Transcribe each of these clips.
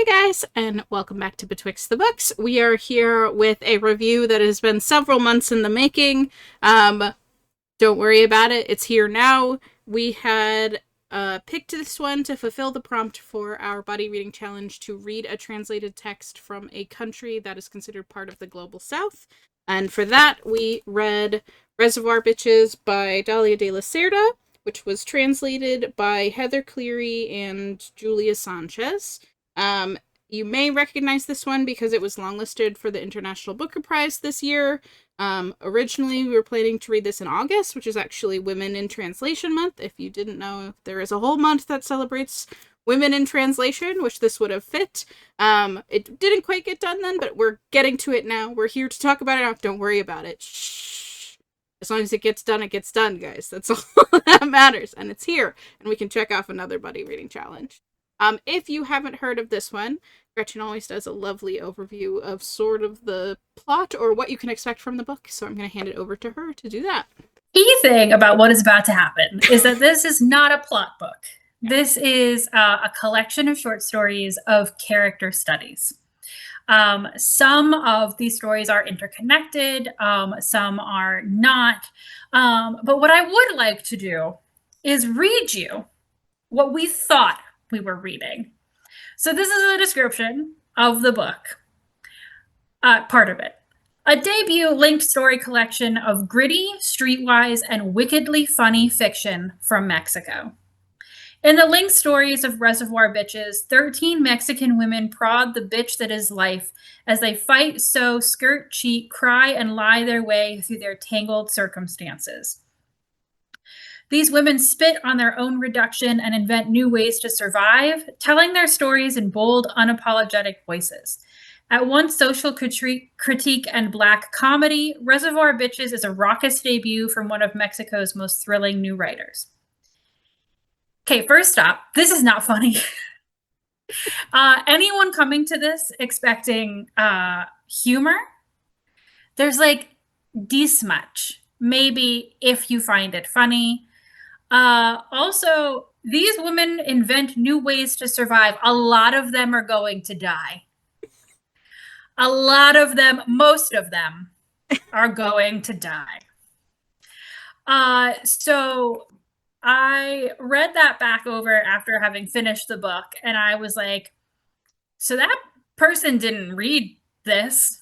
Hey guys, and welcome back to Betwixt the Books. We are here with a review that has been several months in the making. Don't worry about it, it's here now. We had picked this one to fulfill the prompt for our buddy reading challenge to read a translated text from a country that is considered part of the Global South. And for that, we read Reservoir Bitches by Dahlia De La Cerda, which was translated by Heather Cleary and Julia Sanchez. You may recognize this one because it was longlisted for the International Booker Prize this year. Originally, we were planning to read this in August, which is actually Women in Translation Month. If you didn't know, there is a whole month that celebrates women in translation, which this would have fit. It didn't quite get done then, but we're getting to it now. We're here to talk about it now. Don't worry about it. Shh. As long as it gets done, guys. That's all that matters. And it's here. And we can check off another buddy reading challenge. If you haven't heard of this one, Gretchen always does a lovely overview of sort of the plot or what you can expect from the book, so I'm going to hand it over to her to do that. Key thing about what is about to happen is that this is not a plot book. This is a collection of short stories of character studies. Some of these stories are interconnected, some are not. But what I would like to do is read you what we thought we were reading. So this is a description of the book, part of it. A debut linked story collection of gritty, streetwise, and wickedly funny fiction from Mexico. In the linked stories of Reservoir Bitches, 13 Mexican women prod the bitch that is life as they fight, sew, skirt, cheat, cry, and lie their way through their tangled circumstances. These women spit on their own reduction and invent new ways to survive, telling their stories in bold, unapologetic voices. At once social critique and Black comedy, Reservoir Bitches is a raucous debut from one of Mexico's most thrilling new writers. Okay, first up, this is not funny. Anyone coming to this expecting humor, there's like this much. Maybe if you find it funny. Also, these women invent new ways to survive. A lot of them are going to die. A lot of them, most of them, are going to die. So I read that back over after having finished the book, and I was like, so that person didn't read this.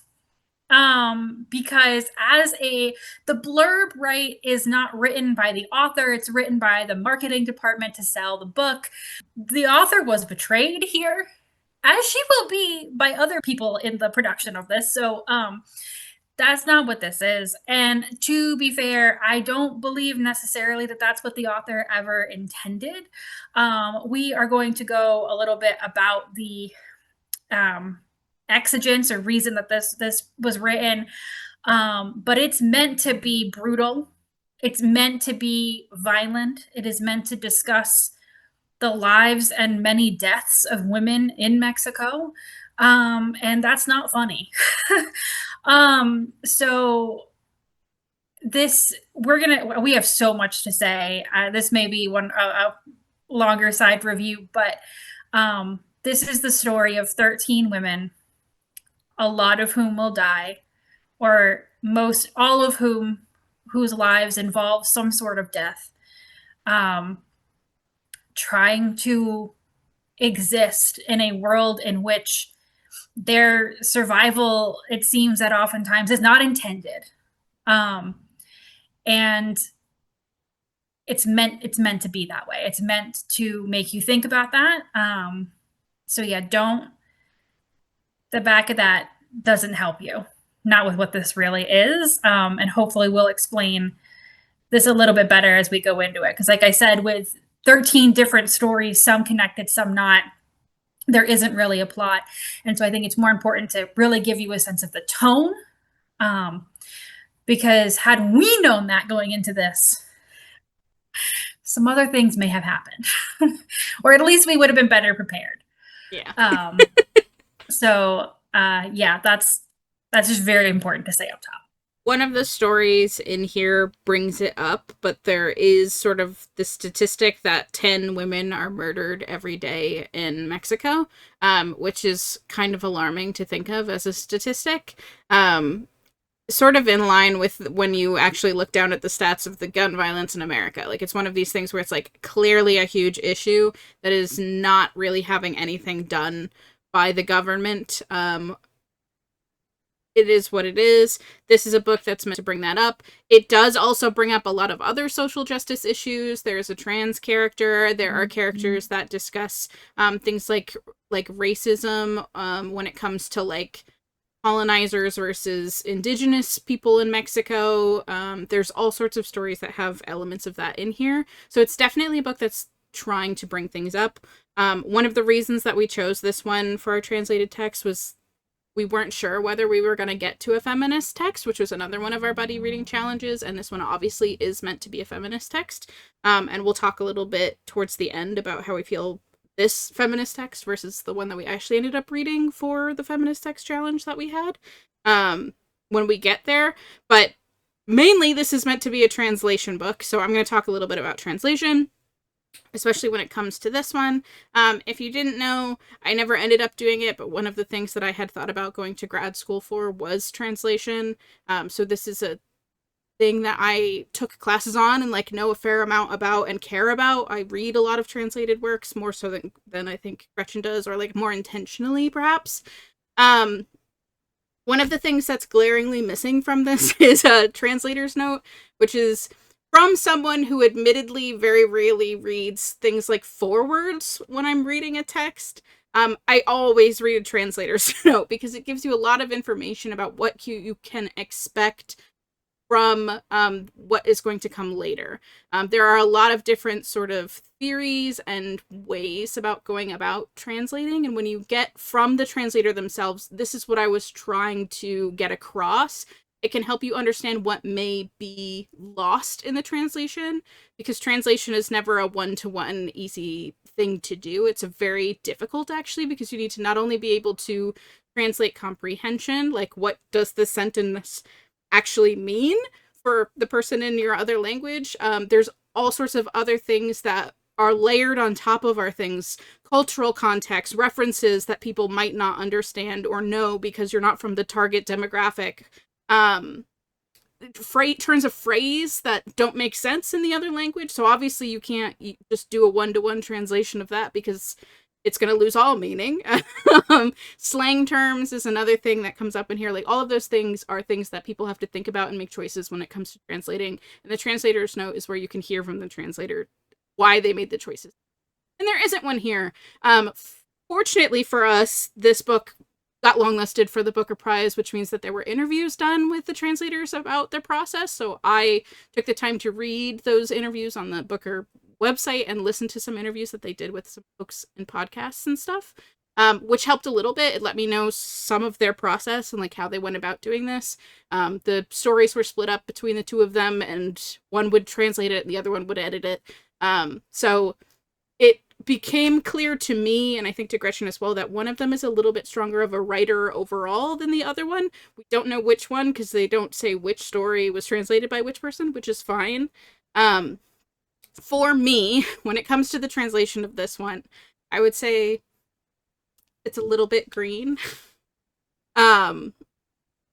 Because the blurb, right, is not written by the author, it's written by the marketing department to sell the book. The author was betrayed here, as she will be by other people in the production of this. So, that's not what this is. And to be fair, I don't believe necessarily that that's what the author ever intended. We are going to go a little bit about the, exigence or reason that this was written, but it's meant to be brutal. It's meant to be violent. It is meant to discuss the lives and many deaths of women in Mexico, and that's not funny. So this we have so much to say. This may be a longer side review, but this is the story of 13 women, a lot of whom will die, or all of whose lives involve some sort of death, trying to exist in a world in which their survival, it seems that oftentimes, is not intended. And it's meant to be that way. It's meant to make you think about that. So yeah, the back of that doesn't help you, not with what this really is. And hopefully we'll explain this a little bit better as we go into it. Because like I said, with 13 different stories, some connected, some not, there isn't really a plot. And so I think it's more important to really give you a sense of the tone. Because had we known that going into this, some other things may have happened. Or at least we would have been better prepared. Yeah. So yeah, that's just very important to say up top. One of the stories in here brings it up, but there is sort of the statistic that 10 women are murdered every day in Mexico, which is kind of alarming to think of as a statistic. Sort of in line with when you actually look down at the stats of the gun violence in America. Like, it's one of these things where it's like clearly a huge issue that is not really having anything done by the government. It is what it is. This is a book that's meant to bring that up. It does also bring up a lot of other social justice issues. There's a trans character. There are characters that discuss things like racism when it comes to like colonizers versus indigenous people in Mexico. There's all sorts of stories that have elements of that in here. So it's definitely a book that's trying to bring things up. One of the reasons that we chose this one for our translated text was we weren't sure whether we were going to get to a feminist text, which was another one of our buddy reading challenges, and this one obviously is meant to be a feminist text. And we'll talk a little bit towards the end about how we feel this feminist text versus the one that we actually ended up reading for the feminist text challenge that we had when we get there. But mainly this is meant to be a translation book, so I'm going to talk a little bit about translation, especially when it comes to this one. If you didn't know, I never ended up doing it, but one of the things that I had thought about going to grad school for was translation. So this is a thing that I took classes on and like know a fair amount about and care about. I read a lot of translated works, more so than I think Gretchen does, or like more intentionally perhaps. One of the things that's glaringly missing from this is a translator's note, which is from someone who admittedly very rarely reads things like forewords when I'm reading a text. I always read a translator's note because it gives you a lot of information about what you can expect from what is going to come later. There are a lot of different sort of theories and ways about going about translating, and when you get from the translator themselves, this is what I was trying to get across. It can help you understand what may be lost in the translation, because translation is never a one-to-one easy thing to do. It's a very difficult, actually, because you need to not only be able to translate comprehension, like what does the sentence actually mean for the person in your other language. There's all sorts of other things that are layered on top of our things, cultural context, references that people might not understand or know because you're not from the target demographic. Turns of phrase that don't make sense in the other language. So obviously you can't just do a one-to-one translation of that because it's going to lose all meaning. Slang terms is another thing that comes up in here. Like, all of those things are things that people have to think about and make choices when it comes to translating. And the translator's note is where you can hear from the translator why they made the choices. And there isn't one here. Fortunately for us, this book got longlisted for the Booker Prize, which means that there were interviews done with the translators about their process. So I took the time to read those interviews on the Booker website and listen to some interviews that they did with some folks in podcasts and stuff, which helped a little bit. It let me know some of their process and like how they went about doing this. The stories were split up between the two of them, and one would translate it and the other one would edit it. So it became clear to me, and I think to Gretchen as well, that one of them is a little bit stronger of a writer overall than the other one. We don't know which one because they don't say which story was translated by which person, which is fine. For me, when it comes to the translation of this one, I would say it's a little bit green,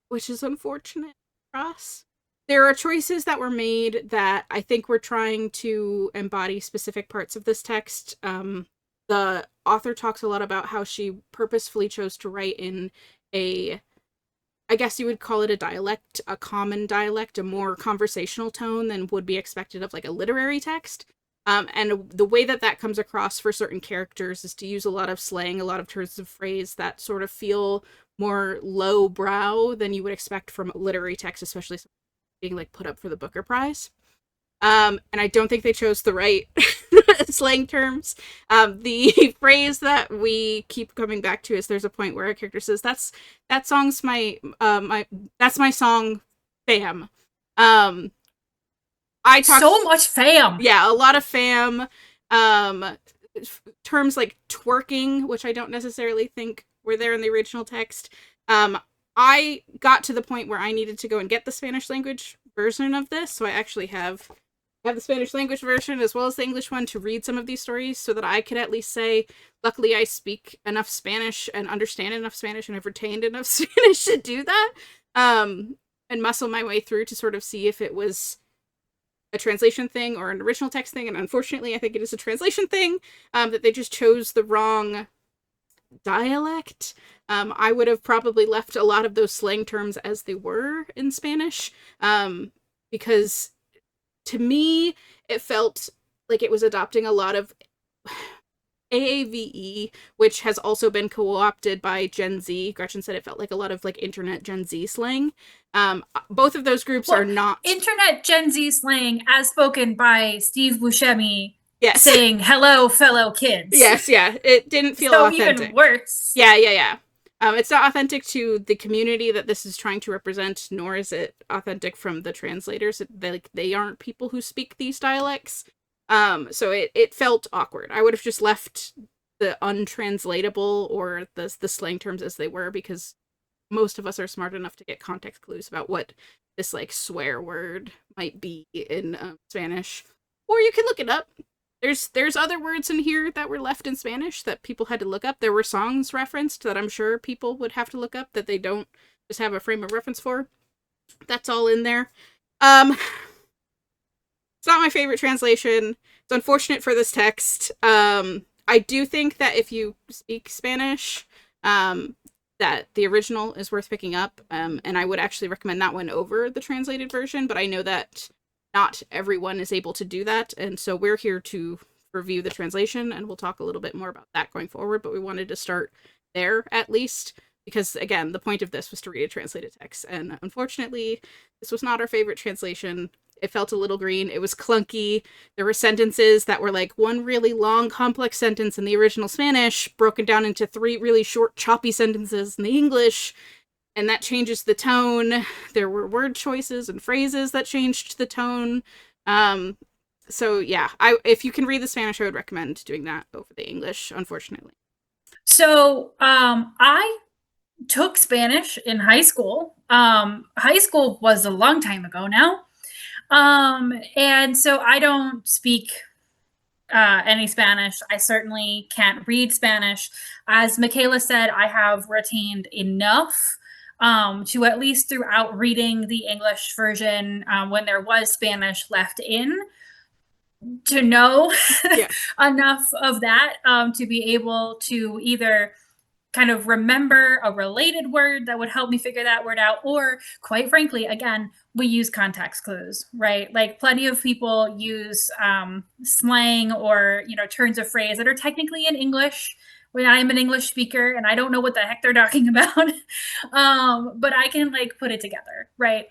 which is unfortunate for us. There are choices that were made that I think were trying to embody specific parts of this text. The author talks a lot about how she purposefully chose to write in I guess you would call it a dialect, a common dialect, a more conversational tone than would be expected of like a literary text. And the way that that comes across for certain characters is to use a lot of slang, a lot of turns of phrase that sort of feel more lowbrow than you would expect from a literary text, especially being like put up for the Booker Prize. And I don't think they chose the right slang terms. The phrase that we keep coming back to is there's a point where a character says, that song's that's my song, fam. I talk so much fam. Yeah, a lot of fam. Terms like twerking, which I don't necessarily think were there in the original text. I got to the point where I needed to go and get the Spanish language version of this, so I actually have the Spanish language version as well as the English one to read some of these stories so that I could at least say, luckily I speak enough Spanish and understand enough Spanish and have retained enough Spanish to do that. And muscle my way through to sort of see if it was a translation thing or an original text thing. And unfortunately, I think it is a translation thing, that they just chose the wrong dialect. I would have probably left a lot of those slang terms as they were in Spanish, because to me, it felt like it was adopting a lot of AAVE, which has also been co-opted by Gen Z. Gretchen said it felt like a lot of like internet Gen Z slang. Both of those groups are not internet Gen Z slang as spoken by Steve Buscemi. Yes. Saying hello, fellow kids. Yes, yeah. It didn't feel so authentic. Even worse. Yeah. It's not authentic to the community that this is trying to represent, nor is it authentic from the translators. They aren't people who speak these dialects. So it felt awkward. I would have just left the untranslatable or the slang terms as they were, because most of us are smart enough to get context clues about what this like swear word might be in Spanish. Or you can look it up. There's other words in here that were left in Spanish that people had to look up. There were songs referenced that I'm sure people would have to look up that they don't just have a frame of reference for. That's all in there. It's not my favorite translation. It's unfortunate for this text. I do think that if you speak Spanish, that the original is worth picking up, and I would actually recommend that one over the translated version, but I know that not everyone is able to do that, and so we're here to review the translation, and we'll talk a little bit more about that going forward, but we wanted to start there at least, because again, the point of this was to read a translated text, and unfortunately, this was not our favorite translation. It felt a little green. It was clunky. There were sentences that were like one really long, complex sentence in the original Spanish, broken down into 3 really short, choppy sentences in the English, and that changes the tone. There were word choices and phrases that changed the tone. So yeah, if you can read the Spanish, I would recommend doing that over the English, unfortunately. So I took Spanish in high school. High school was a long time ago now. And so I don't speak any Spanish. I certainly can't read Spanish. As Michaela said, I have retained enough to at least throughout reading the English version, when there was Spanish left in, to know enough of that to be able to either kind of remember a related word that would help me figure that word out, or quite frankly, again, we use context clues, right? Like plenty of people use slang or, turns of phrase that are technically in English when I'm an English speaker and I don't know what the heck they're talking about. But I can like put it together, right?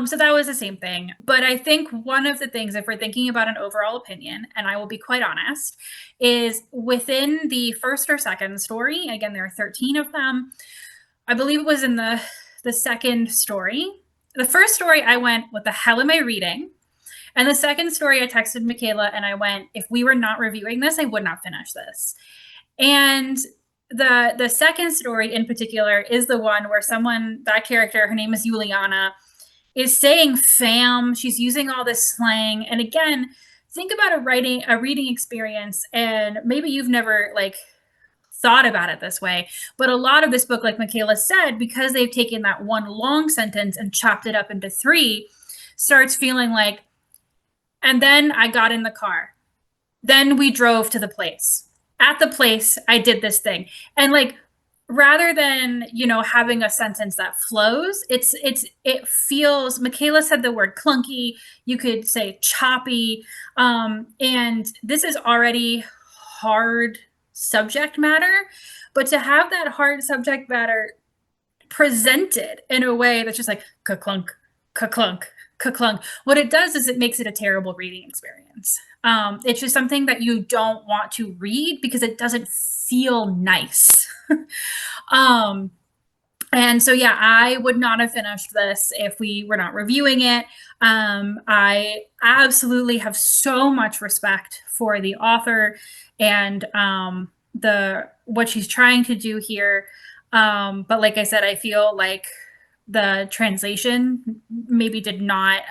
So that was the same thing. But I think one of the things, if we're thinking about an overall opinion, and I will be quite honest, is within the first or second story, again, there are 13 of them. I believe it was in the second story. The first story, I went, what the hell am I reading? And the second story, I texted Michaela and I went, if we were not reviewing this, I would not finish this. And the second story in particular is the one where that character, her name is Juliana, is saying fam. She's using all this slang. And again, think about a reading experience, and maybe you've never like thought about it this way, but a lot of this book, like Michaela said, because they've taken that one long sentence and chopped it up into 3, starts feeling like, and then I got in the car. Then we drove to the place. At the place, I did this thing. And like, rather than, having a sentence that flows, it feels, Michaela said the word clunky, you could say choppy. And this is already hard subject matter, but to have that hard subject matter presented in a way that's just like ka-clunk, ka-clunk, ka-clunk, what it does is it makes it a terrible reading experience. It's just something that you don't want to read because it doesn't feel nice. And so, yeah, I would not have finished this if we were not reviewing it. I absolutely have so much respect for the author and what she's trying to do here. But like I said, I feel like the translation maybe did not,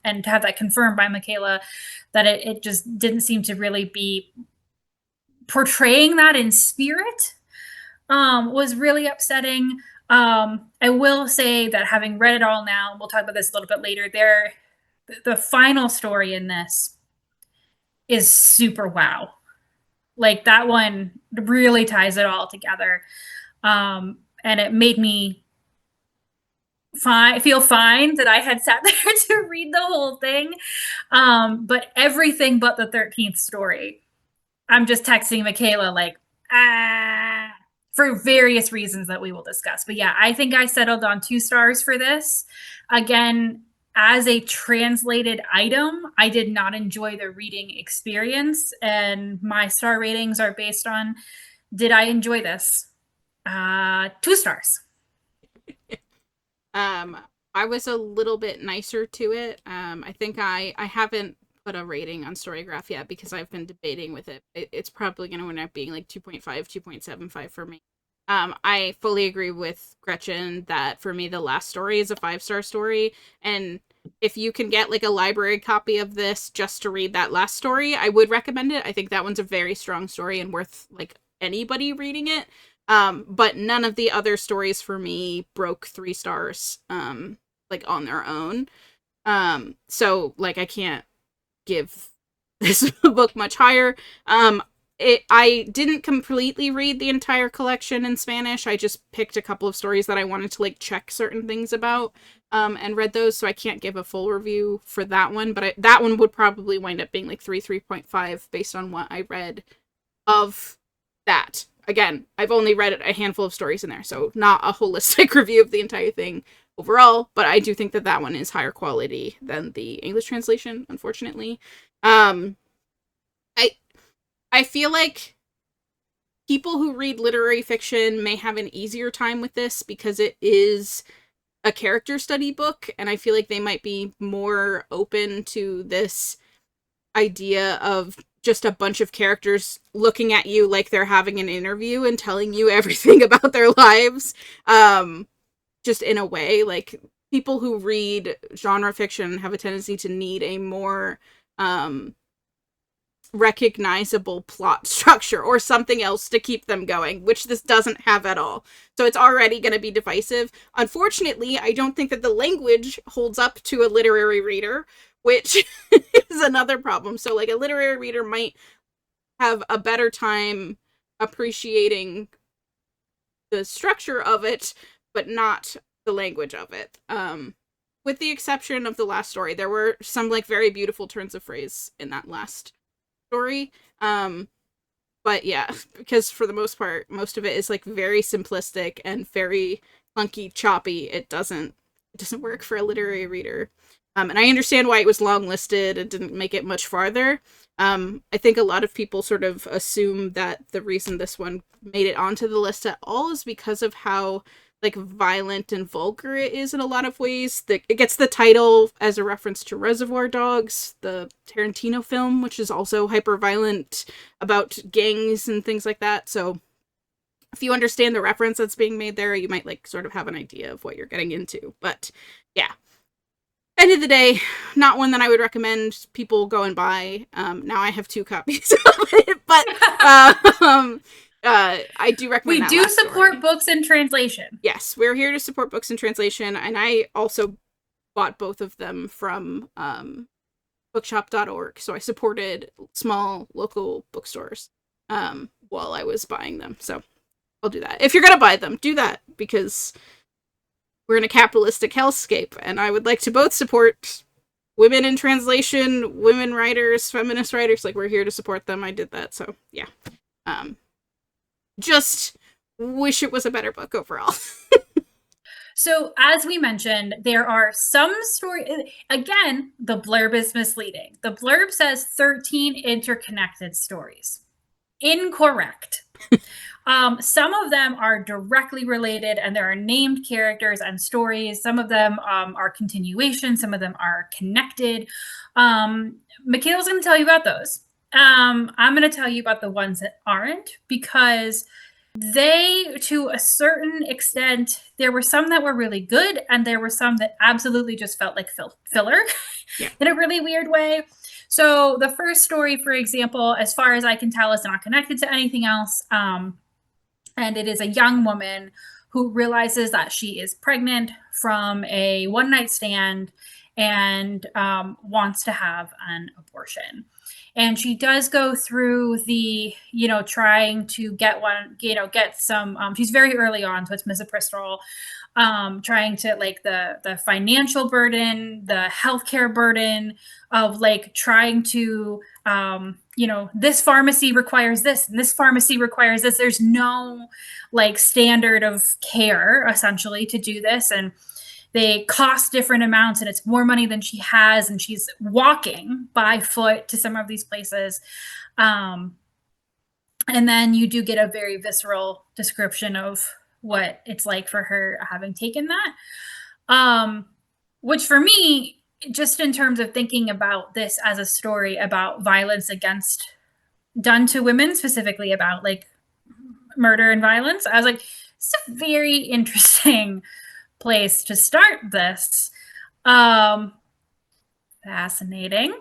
and to have that confirmed by Michaela, that it just didn't seem to really be portraying that in spirit, was really upsetting. I will say that having read it all now, we'll talk about this a little bit later, the final story in this is super wow. Like that one really ties it all together. And it made me feel fine that I had sat there to read the whole thing. But everything but the 13th story, I'm just texting Michaela like, for various reasons that we will discuss. But yeah, I think I settled on 2 stars for this. Again, as a translated item, I did not enjoy the reading experience, and my star ratings are based on, did I enjoy this? 2 stars. I was a little bit nicer to it. I think I haven't put a rating on Storygraph yet because I've been debating with it. It's probably going to end up being like 2.5, 2.75 for me. I fully agree with Gretchen that for me the last story is a 5-star story, and if you can get like a library copy of this just to read that last story, I would recommend it. I think that one's a very strong story and worth like anybody reading it. But none of the other stories for me broke 3 stars like on their own. So like I can't give this book much higher. I didn't completely read the entire collection in Spanish. I just picked a couple of stories that I wanted to like check certain things about, and read those, so I can't give a full review for that one, but that one would probably wind up being like 3.5 based on what I read of that. Again, I've only read a handful of stories in there, so not a holistic review of the entire thing overall, but I do think that that one is higher quality than the English translation, unfortunately. I feel like people who read literary fiction may have an easier time with this because it is a character study book, and I feel like they might be more open to this idea of just a bunch of characters looking at you like they're having an interview and telling you everything about their lives. Just in a way, like people who read genre fiction have a tendency to need a more recognizable plot structure or something else to keep them going, which this doesn't have at all. So it's already going to be divisive. Unfortunately, I don't think that the language holds up to a literary reader, which is another problem. So like a literary reader might have a better time appreciating the structure of it, but not the language of it. With the exception of the last story, there were some like very beautiful turns of phrase in that last story. But yeah, because for the most part, most of it is like very simplistic and very clunky, choppy. It doesn't work for a literary reader. And I understand why it was long-listed and didn't make it much farther. I think a lot of people sort of assume that the reason this one made it onto the list at all is because of how like violent and vulgar it is in a lot of ways. It gets the title as a reference to Reservoir Dogs, the Tarantino film, which is also hyper violent about gangs and things like that. So if you understand the reference that's being made there, you might like sort of have an idea of what you're getting into. But yeah, end of the day, not one that I would recommend people go and buy. Now I have 2 copies of it, but I do recommend. We do support books in translation. Yes, we're here to support books in translation, and I also bought both of them from bookshop.org, so I supported small local bookstores while I was buying them. So I'll do that. If you're gonna buy them, do that, because we're in a capitalistic hellscape, and I would like to both support women in translation, women writers, feminist writers. Like, we're here to support them. I did that, so yeah. Just wish it was a better book overall. So, as we mentioned, there are some stories. Again, the blurb is misleading. The blurb says 13 interconnected stories. Incorrect. Some of them are directly related, and there are named characters and stories. Some of them are continuation. Some of them are connected. Michaela's going to tell you about those. I'm going to tell you about the ones that aren't, because They, to a certain extent, there were some that were really good, and there were some that absolutely just felt like filler Yeah. in a really weird way. So the first story, for example, as far as I can tell, is not connected to anything else. And it is a young woman who realizes that she is pregnant from a one night stand and wants to have an abortion. And she does go through the, trying to get one, get some. She's very early on, so it's misoprostol, trying to like the financial burden, the healthcare burden of like trying to this pharmacy requires this and this pharmacy requires this. There's no like standard of care essentially to do this, and they cost different amounts, and it's more money than she has, and she's walking by foot to some of these places. And then you do get a very visceral description of what it's like for her having taken that. Which for me, just in terms of thinking about this as a story about violence against done to women, specifically about like murder and violence, I was like, it's a very interesting place to start this. Fascinating.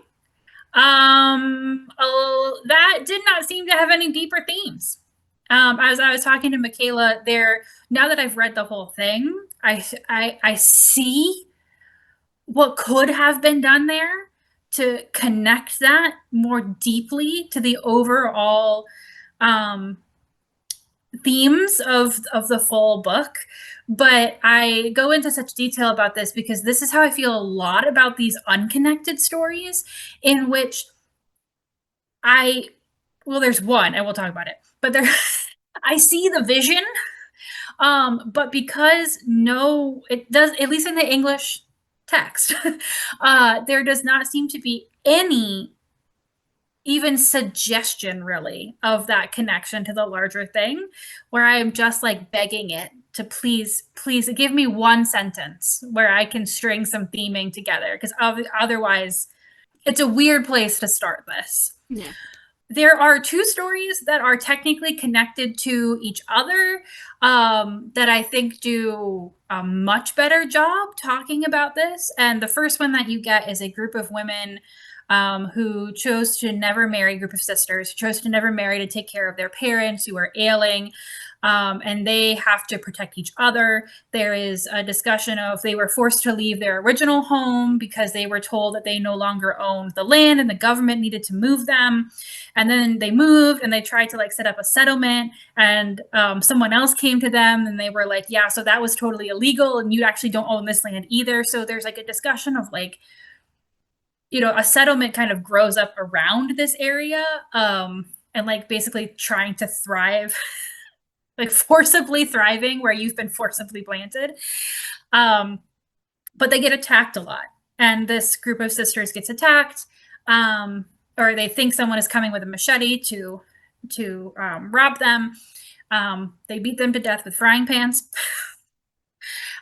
That did not seem to have any deeper themes. As I was talking to Michaela, there, now that I've read the whole thing, I see what could have been done there to connect that more deeply to the overall themes of the full book. But I go into such detail about this because this is how I feel a lot about these unconnected stories, in which there's one, and we'll talk about it, but there, I see the vision, but because it does, at least in the English text, there does not seem to be any even suggestion really of that connection to the larger thing, where I am just like begging it to please give me one sentence where I can string some theming together, because otherwise it's a weird place to start this. Yeah. There are two stories that are technically connected to each other, that I think do a much better job talking about this. And the first one that you get is a group of women who chose to never marry, group of sisters, who chose to never marry to take care of their parents who are ailing. And they have to protect each other. There is a discussion of they were forced to leave their original home because they were told that they no longer owned the land and the government needed to move them. And then they moved and they tried to like set up a settlement, and someone else came to them and they were like, yeah, so that was totally illegal and you actually don't own this land either. So there's like a discussion of like, a settlement kind of grows up around this area, and like basically trying to thrive, like forcibly thriving where you've been forcibly planted. But they get attacked a lot. And this group of sisters gets attacked, or they think someone is coming with a machete to rob them. They beat them to death with frying pans.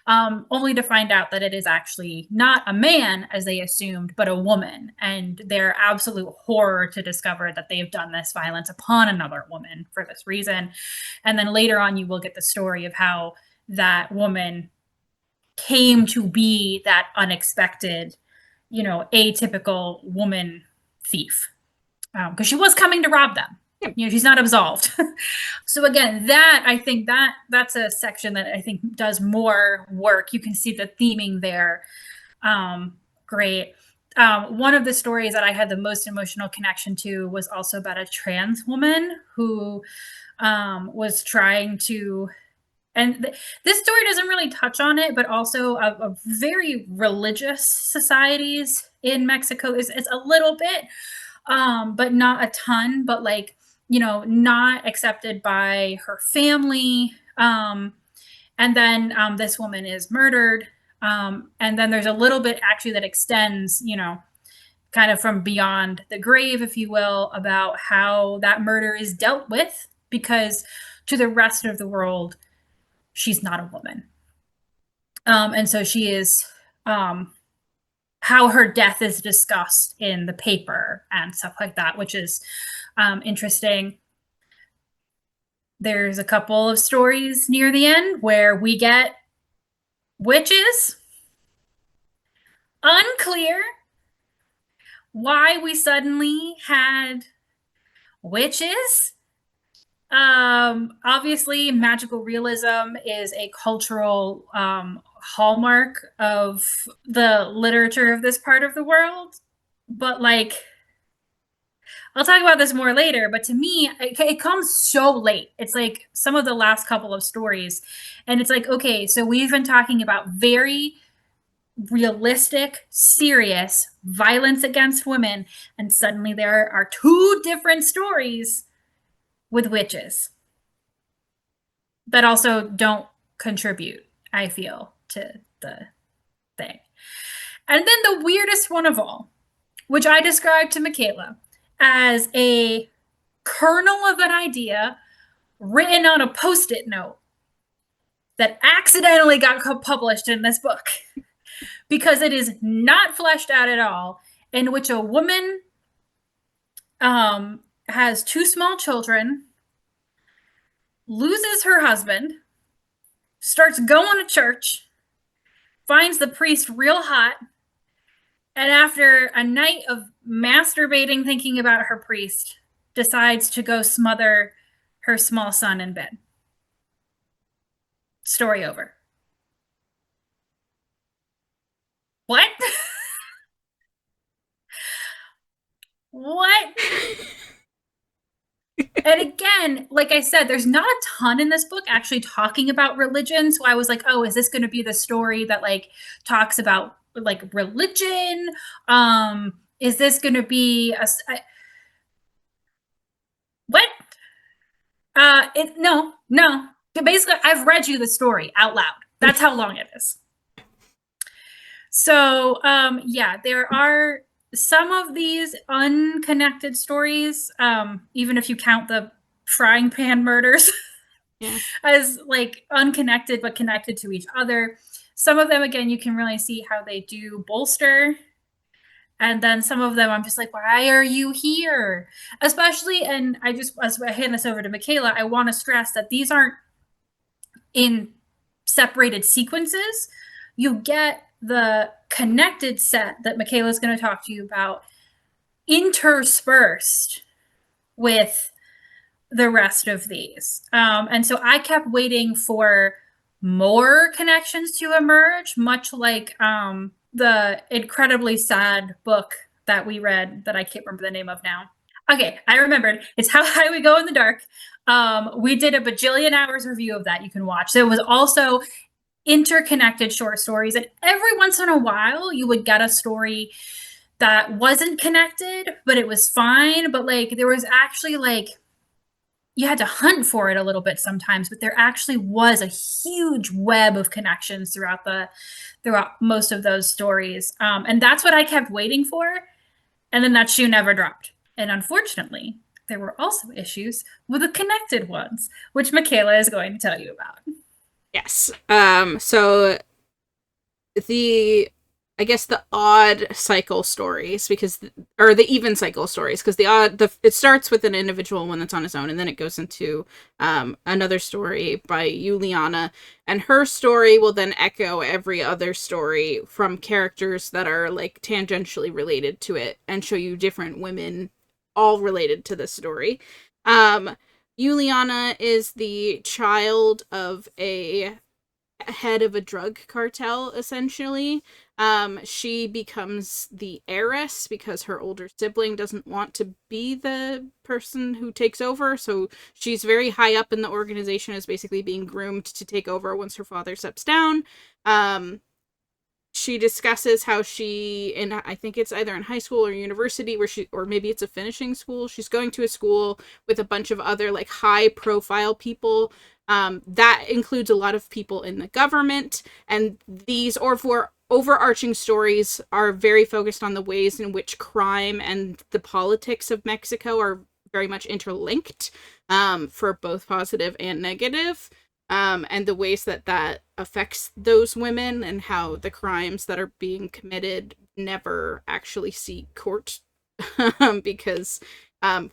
Only to find out that it is actually not a man, as they assumed, but a woman. And their absolute horror to discover that they have done this violence upon another woman for this reason. And then later on, you will get the story of how that woman came to be that unexpected, atypical woman thief. Because she was coming to rob them. She's not absolved. So again, I think that's a section that I think does more work. You can see the theming there. Great. One of the stories that I had the most emotional connection to was also about a trans woman who was trying to, and this story doesn't really touch on it, but also of very religious societies in Mexico. It's a little bit, but not a ton, but like, not accepted by her family. And then this woman is murdered. And then there's a little bit actually that extends, kind of from beyond the grave, if you will, about how that murder is dealt with, because to the rest of the world, she's not a woman. And so she is, how her death is discussed in the paper and stuff like that, which is interesting. There's a couple of stories near the end where we get witches. Unclear why we suddenly had witches. Obviously, magical realism is a cultural hallmark of the literature of this part of the world. But like, I'll talk about this more later, but to me, it comes so late. It's like some of the last couple of stories. And it's like, okay, so we've been talking about very realistic, serious violence against women, and suddenly there are two different stories with witches that also don't contribute, I feel, to the thing. And then the weirdest one of all, which I described to Michaela as a kernel of an idea written on a post-it note that accidentally got published in this book because it is not fleshed out at all, in which a woman has two small children, loses her husband, starts going to church, finds the priest real hot, and after a night of masturbating thinking about her priest, decides to go smother her small son in bed. Story over. What? What? And again, like I said, there's not a ton in this book actually talking about religion. So I was like, oh, is this going to be the story that like talks about like religion? Is this going to be what? No. Basically, I've read you the story out loud. That's how long it is. So, yeah, there are some of these unconnected stories, even if you count the frying pan murders Yeah. as like unconnected but connected to each other. Some of them, again, you can really see how they do bolster. And then some of them, I'm just like, why are you here? Especially, and I just, as I hand this over to Michaela, I want to stress that these aren't in separated sequences. You get the connected set that Michaela's going to talk to you about interspersed with the rest of these. And so I kept waiting for more connections to emerge, much like the incredibly sad book that we read that I can't remember the name of now. Okay, I remembered. It's How High We Go in the Dark. We did a bajillion hours review of that you can watch. So it was also interconnected short stories. And every once in a while, you would get a story that wasn't connected, but it was fine. But like, there was actually like, you had to hunt for it a little bit sometimes, but there actually was a huge web of connections throughout most of those stories. And that's what I kept waiting for. And then that shoe never dropped. And unfortunately, there were also issues with the connected ones, which Michaela is going to tell you about. Yes. So I guess the odd cycle stories, or the even cycle stories, because it starts with an individual one that's on its own, and then it goes into another story by Juliana, and her story will then echo every other story from characters that are like tangentially related to it, and show you different women all related to the story. Juliana is the child of a head of a drug cartel, essentially. She becomes the heiress because her older sibling doesn't want to be the person who takes over, so she's very high up in the organization, is basically being groomed to take over once her father steps down. She discusses how I think it's either in high school or university, or maybe it's a finishing school, she's going to a school with a bunch of other like high profile people. That includes a lot of people in the government, and these overarching stories are very focused on the ways in which crime and the politics of Mexico are very much interlinked, for both positive and negative, and the ways that affects those women, and how the crimes that are being committed never actually see court because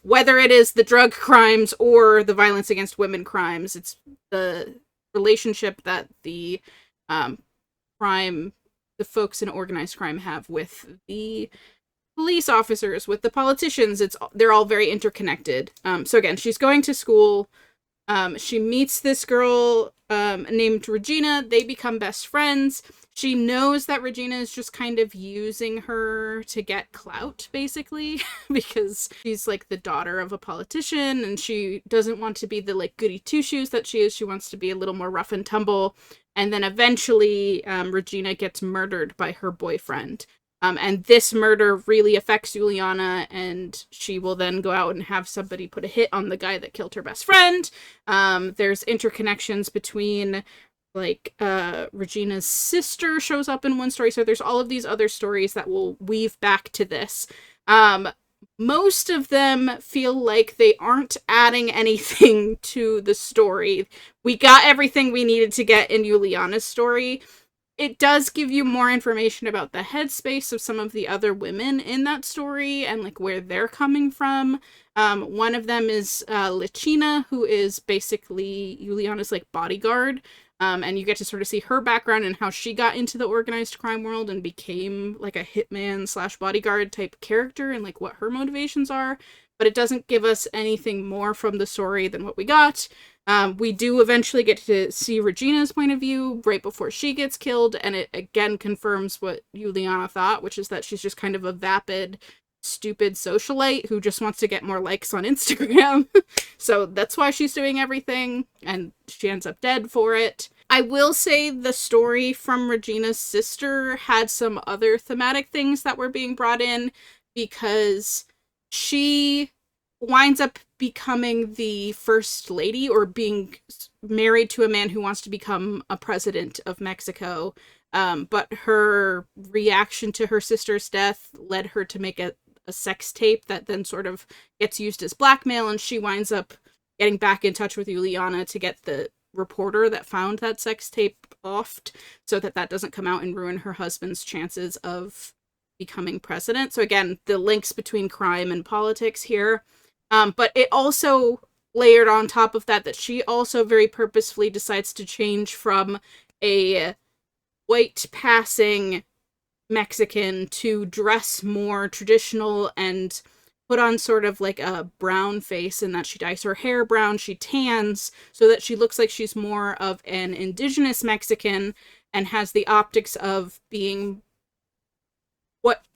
Whether it is the drug crimes or the violence against women crimes, it's the relationship that the crime, the folks in organized crime have with the police officers, with the politicians. They're all very interconnected. So again, she's going to school. She meets this girl named Regina. They become best friends. She knows that Regina is just kind of using her to get clout, basically, because she's like the daughter of a politician, and she doesn't want to be the like goody two-shoes that she is. She wants to be a little more rough and tumble. And then eventually, Regina gets murdered by her boyfriend. And this murder really affects Juliana, and she will then go out and have somebody put a hit on the guy that killed her best friend. There's interconnections between, like, Regina's sister shows up in one story, so there's all of these other stories that will weave back to this. Most of them feel like they aren't adding anything to the story. We got everything we needed to get in Juliana's story. It does give you more information about the headspace of some of the other women in that story and like where they're coming from. One of them is Lichina, who is basically Juliana's like bodyguard. And you get to sort of see her background and how she got into the organized crime world and became like a hitman / bodyguard type character and like what her motivations are. But it doesn't give us anything more from the story than what we got. We do eventually get to see Regina's point of view right before she gets killed, and it again confirms what Juliana thought, which is that she's just kind of a vapid, stupid socialite who just wants to get more likes on Instagram. So that's why she's doing everything, and she ends up dead for it. I will say the story from Regina's sister had some other thematic things that were being brought in, because she winds up becoming the first lady, or being married to a man who wants to become a president of Mexico. But her reaction to her sister's death led her to make a sex tape that then sort of gets used as blackmail, and she winds up getting back in touch with Juliana to get the reporter that found that sex tape offed, so that doesn't come out and ruin her husband's chances of becoming president. So again, the links between crime and politics here. But it also layered on top of that she also very purposefully decides to change from a white passing Mexican to dress more traditional and put on sort of like a brown face, in that she dyes her hair brown, she tans, so that she looks like she's more of an indigenous Mexican and has the optics of being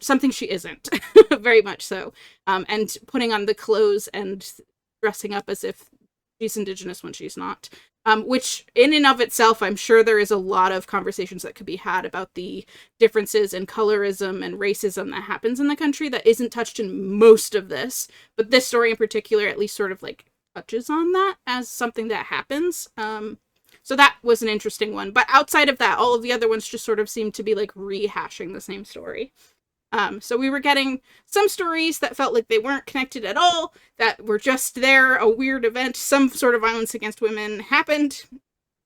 something she isn't. Very much so. And putting on the clothes and dressing up as if she's indigenous when she's not. Which in and of itself, I'm sure there is a lot of conversations that could be had about the differences in colorism and racism that happens in the country that isn't touched in most of this. But this story in particular at least sort of like touches on that as something that happens. So that was an interesting one. But outside of that, all of the other ones just sort of seem to be like rehashing the same story. So we were getting some stories that felt like they weren't connected at all, that were just there, a weird event, some sort of violence against women happened,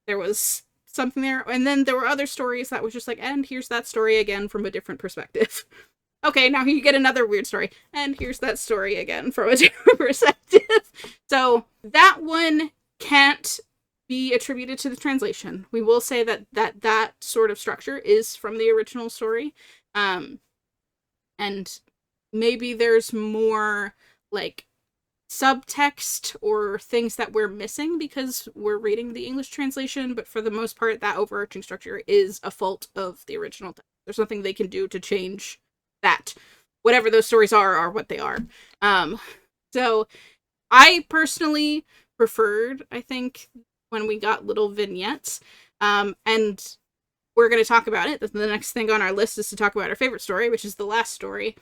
there was something there, and then there were other stories that was just like, and here's that story again from a different perspective. Okay, now you get another weird story, and here's that story again from a different perspective. So that one can't be attributed to the translation. We will say that sort of structure is from the original story. And maybe there's more like subtext or things that we're missing because we're reading the English translation, but for the most part, that overarching structure is a fault of the original text. There's nothing they can do to change that. Whatever those stories are what they are. So I personally preferred, I think, when we got little vignettes. And we're going to talk about it. The next thing on our list is to talk about our favorite story, which is the last story.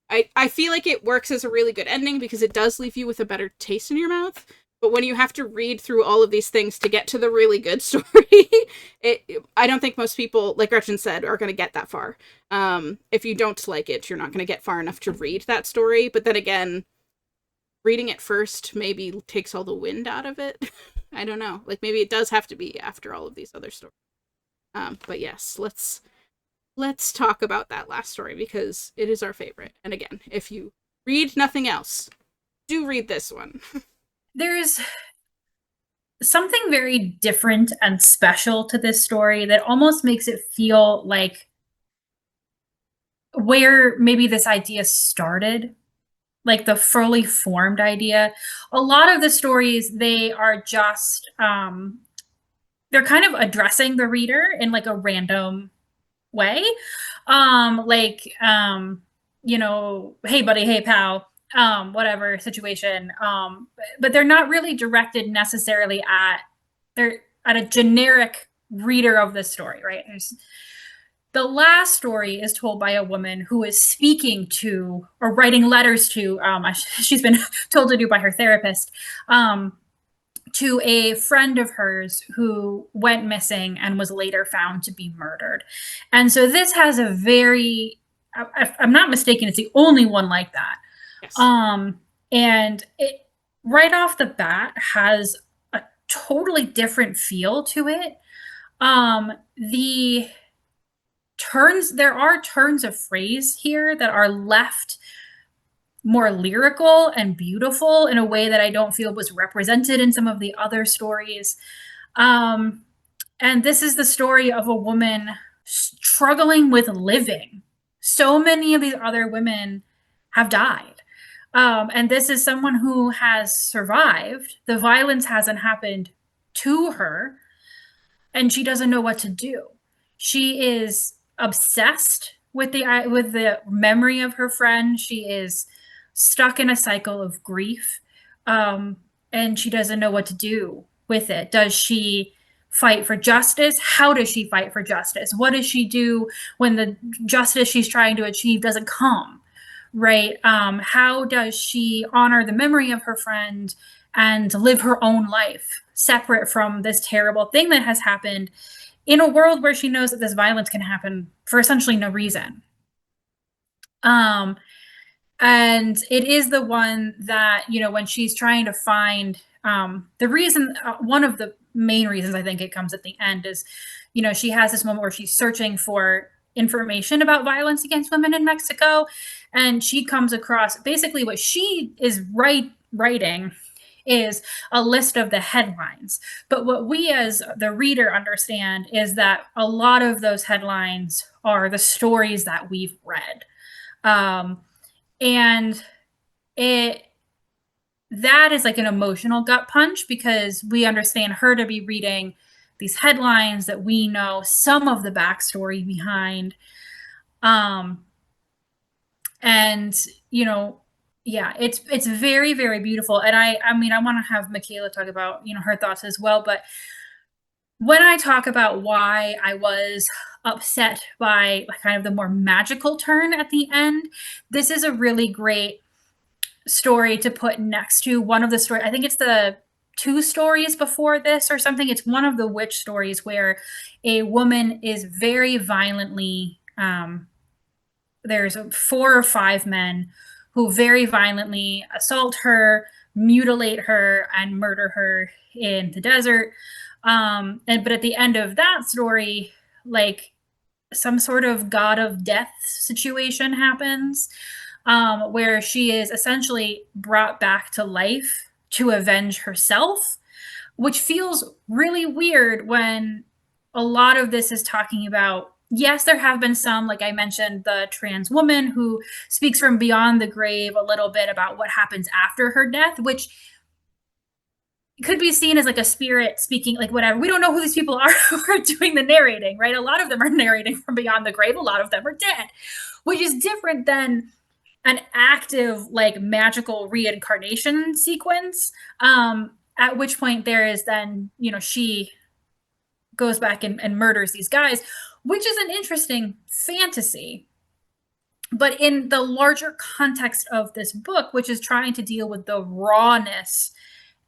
I feel like it works as a really good ending because it does leave you with a better taste in your mouth. But when you have to read through all of these things to get to the really good story, I don't think most people, like Gretchen said, are going to get that far. If you don't like it, you're not going to get far enough to read that story. But then again, reading it first maybe takes all the wind out of it. I don't know. Like maybe it does have to be after all of these other stories. But yes, let's talk about that last story because it is our favorite. And again, if you read nothing else, Do read this one. There's something very different and special to this story that almost makes it feel like where maybe this idea started, like the fully formed idea. A lot of the stories, they are just they're kind of addressing the reader in like a random way. Like you know, hey buddy, hey pal, whatever situation. But they're not really directed necessarily at they're at a generic reader of the story, right? There's the last story is told by a woman who is speaking to or writing letters to she's been told to do by her therapist, to a friend of hers who went missing and was later found to be murdered. And so this has a very, if I'm not mistaken, it's the only one like that. Yes. And it right off the bat has a totally different feel to it. The turns, there are turns of phrase here that are left more lyrical and beautiful in a way that I don't feel was represented in some of the other stories. Um, and this is the story of a woman struggling with living. So many of these other women have died. And this is someone who has survived. The violence hasn't happened to her, and she doesn't know what to do. She is obsessed with the memory of her friend. She is stuck in a cycle of grief, and she doesn't know what to do with it. Does she fight for justice? How does she fight for justice? What does she do when the justice she's trying to achieve doesn't come? Right? How does she honor the memory of her friend and live her own life separate from this terrible thing that has happened in a world where she knows that this violence can happen for essentially no reason? Um, and it is the one that, you know, when she's trying to find the reason, one of the main reasons I think it comes at the end is, you know, she has this moment where she's searching for information about violence against women in Mexico, and she comes across basically what she is writing is a list of the headlines. But what we as the reader understand is that a lot of those headlines are the stories that we've read. Um, and it that is like an emotional gut punch because we understand her to be reading these headlines that we know some of the backstory behind. Um, and you know, yeah, it's very very beautiful. And I mean I want to have Michaela talk about, you know, her thoughts as well. But when I talk about why I was upset by kind of the more magical turn at the end, this is a really great story to put next to one of the story. I think it's the two stories before this or something. It's one of the witch stories where a woman is very violently there's 4 or 5 men who very violently assault her, mutilate her, and murder her in the desert. And but at the end of that story, like some sort of god of death situation happens, where she is essentially brought back to life to avenge herself, which feels really weird when a lot of this is talking about. Yes, there have been some, like I mentioned, the trans woman who speaks from beyond the grave a little bit about what happens after her death, which could be seen as like a spirit speaking, like whatever. We don't know who these people are who are doing the narrating, right? A lot of them are narrating from beyond the grave, a lot of them are dead, which is different than an active, like magical reincarnation sequence. At which point there is then, you know, she goes back and murders these guys, which is an interesting fantasy. But in the larger context of this book, which is trying to deal with the rawness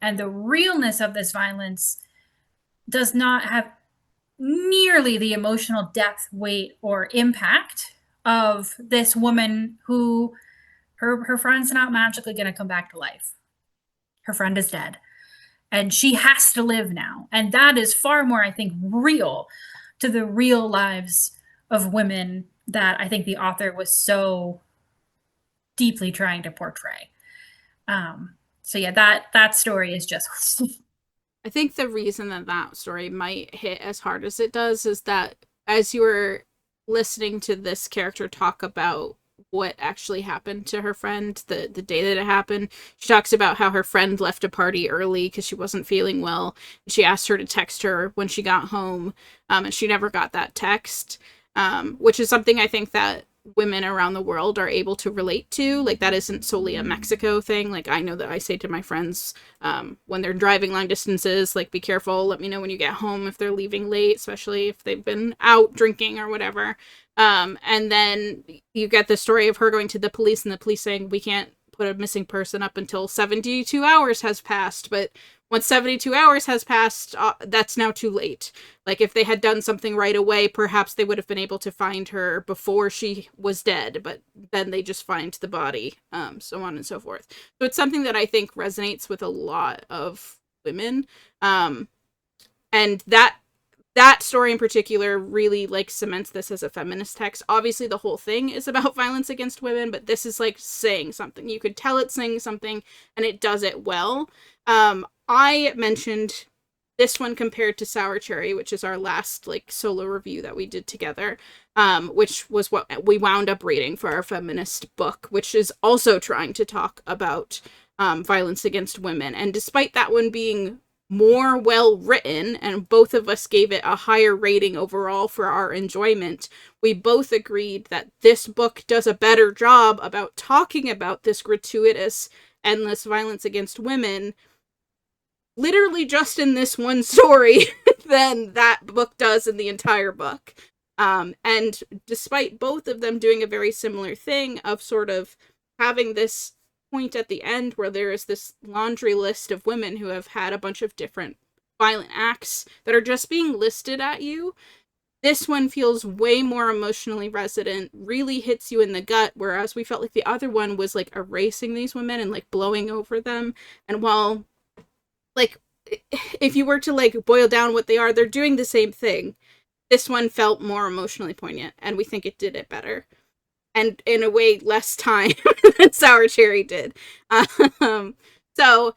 and the realness of this violence, does not have nearly the emotional depth, weight, or impact of this woman who her friend's not magically going to come back to life. Her friend is dead, and she has to live now. And that is far more, I think, real to the real lives of women that I think the author was so deeply trying to portray. So yeah, that story is just I think the reason that that story might hit as hard as it does is that as you were listening to this character talk about what actually happened to her friend the day that it happened, she talks about how her friend left a party early because she wasn't feeling well. She asked her to text her when she got home, and she never got that text, which is something I think that women around the world are able to relate to. Like, that isn't solely a Mexico thing. Like, I know that I say to my friends, when they're driving long distances, like, be careful, let me know when you get home if they're leaving late, especially if they've been out drinking or whatever. And then you get the story of her going to the police and the police saying, we can't put a missing person up until 72 hours has passed. But once 72 hours has passed, that's now too late. Like, if they had done something right away, perhaps they would have been able to find her before she was dead, but then they just find the body, so on and so forth. So it's something that I think resonates with a lot of women. And that story in particular really, like, cements this as a feminist text. Obviously, the whole thing is about violence against women, but this is, like, saying something. You could tell it's saying something, and it does it well. I mentioned this one compared to Sour Cherry, which is our last, like, solo review that we did together, which was what we wound up reading for our feminist book, which is also trying to talk about violence against women. And despite that one being more well written, and both of us gave it a higher rating overall for our enjoyment, we both agreed that this book does a better job about talking about this gratuitous, endless violence against women, literally just in this one story, than that book does in the entire book. And despite both of them doing a very similar thing of sort of having this point at the end where there is this laundry list of women who have had a bunch of different violent acts that are just being listed at you, this one feels way more emotionally resonant, really hits you in the gut, whereas we felt like the other one was, like, erasing these women and, like, blowing over them. And while, like, if you were to, like, boil down what they are, they're doing the same thing. This one felt more emotionally poignant, and we think it did it better. And in a way, less time than Sour Cherry did. So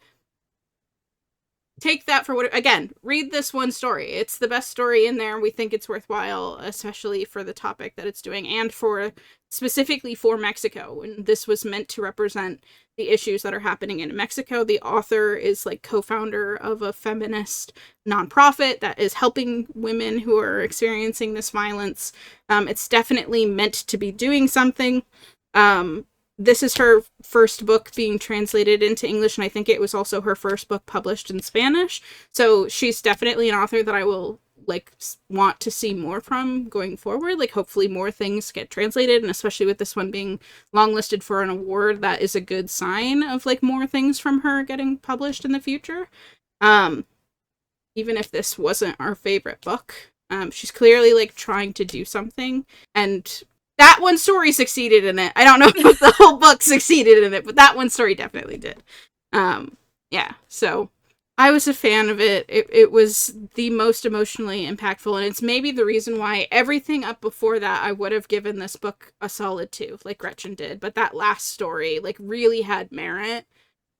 take that for what, again, read this one story. It's the best story in there. We think it's worthwhile, especially for the topic that it's doing, and for specifically for Mexico. And this was meant to represent the issues that are happening in Mexico. The author is, like, co-founder of a feminist nonprofit that is helping women who are experiencing this violence. It's definitely meant to be doing something. This is her first book being translated into English, and I think it was also her first book published in Spanish. So she's definitely an author that I will, like, want to see more from going forward. Like, hopefully more things get translated, and especially with this one being longlisted for an award, that is a good sign of, like, more things from her getting published in the future. Even if this wasn't our favorite book, she's clearly, like, trying to do something, and that one story succeeded in it. I don't know if the whole book succeeded in it, but that one story definitely did. Yeah, so I was a fan of it. It was the most emotionally impactful, and it's maybe the reason why everything up before that I would have given this book a solid 2, like Gretchen did. But that last story, like, really had merit,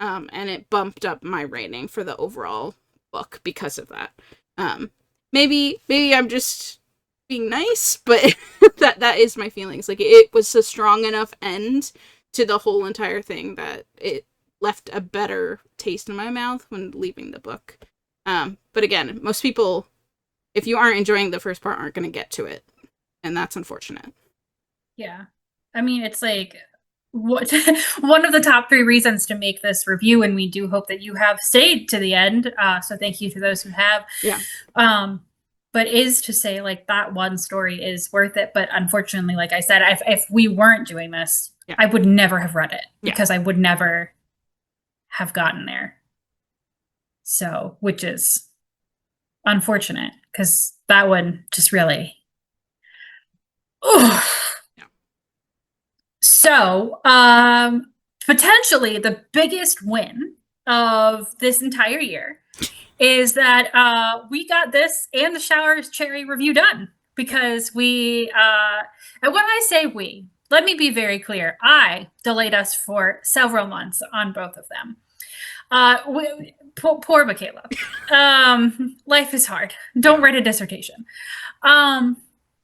and it bumped up my rating for the overall book because of that. Maybe I'm just being nice, but that is my feelings. Like, it was a strong enough end to the whole entire thing that it left a better taste in my mouth when leaving the book. But again, most people, if you aren't enjoying the first part, aren't going to get to it, and that's unfortunate. yeah. I mean, it's like what one of the top 3 reasons to make this review, and we do hope that you have stayed to the end. So thank you to those who have. Yeah. But is to say, like, that one story is worth it. But unfortunately, like I said, if we weren't doing this, Yeah. I would never have read it Yeah. because I would never have gotten there. So, which is unfortunate because that one just really. Ooh. Yeah. So, potentially the biggest win of this entire year is that we got this and the Sour Cherry review done because we, and when I say we, let me be very clear. I delayed us for several months on both of them. Poor Michaela. Life is hard. Don't write a dissertation.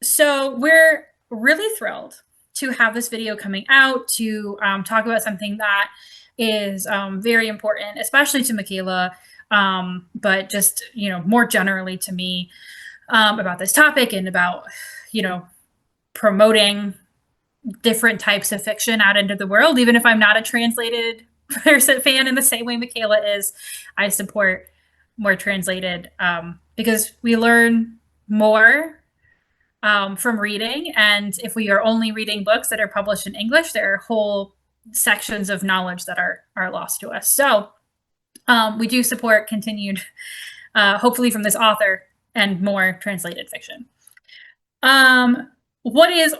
So we're really thrilled to have this video coming out to talk about something that is very important, especially to Michaela, but just, more generally to me, about this topic and about, promoting different types of fiction out into the world. Even if I'm not a translated fan in the same way Michaela is, I support more translated because we learn more from reading. And if we are only reading books that are published in English, there are whole sections of knowledge that are lost to us. So we do support continued, hopefully from this author, and more translated fiction. What is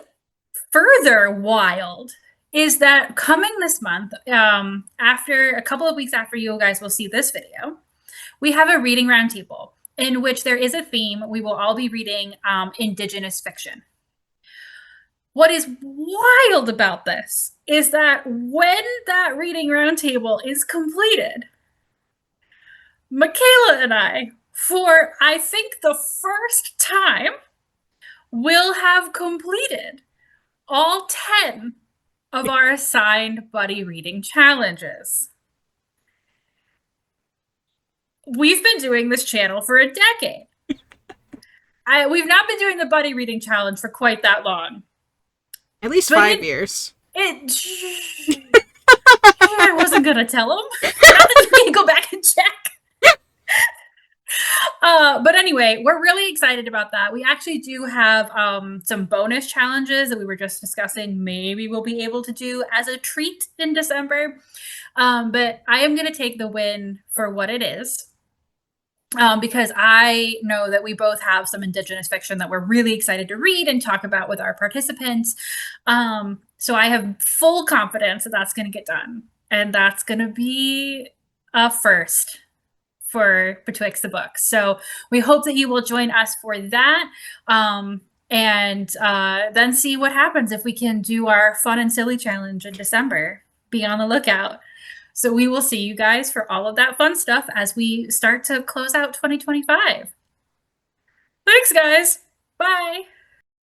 further wild is that coming this month, after a couple of weeks after you guys will see this video, we have a reading roundtable in which there is a theme. We will all be reading Indigenous fiction. What is wild about this is that when that reading roundtable is completed, Michaela and I, for I think the first time, will have completed all 10 of our assigned buddy reading challenges. We've been doing this channel for a decade. We've not been doing the buddy reading challenge for quite that long. At least 5 years. I wasn't going to tell him. Not that you can go back and check. But anyway, we're really excited about that. We actually do have some bonus challenges that we were just discussing. Maybe we'll be able to do as a treat in December. But I am going to take the win for what it is. Because I know that we both have some Indigenous fiction that we're really excited to read and talk about with our participants. So I have full confidence that that's going to get done. And that's going to be a first for Betwixt the Books. So we hope that you will join us for that. And then see what happens if we can do our fun and silly challenge in December. Be on the lookout. So we will see you guys for all of that fun stuff as we start to close out 2025. Thanks, guys. Bye.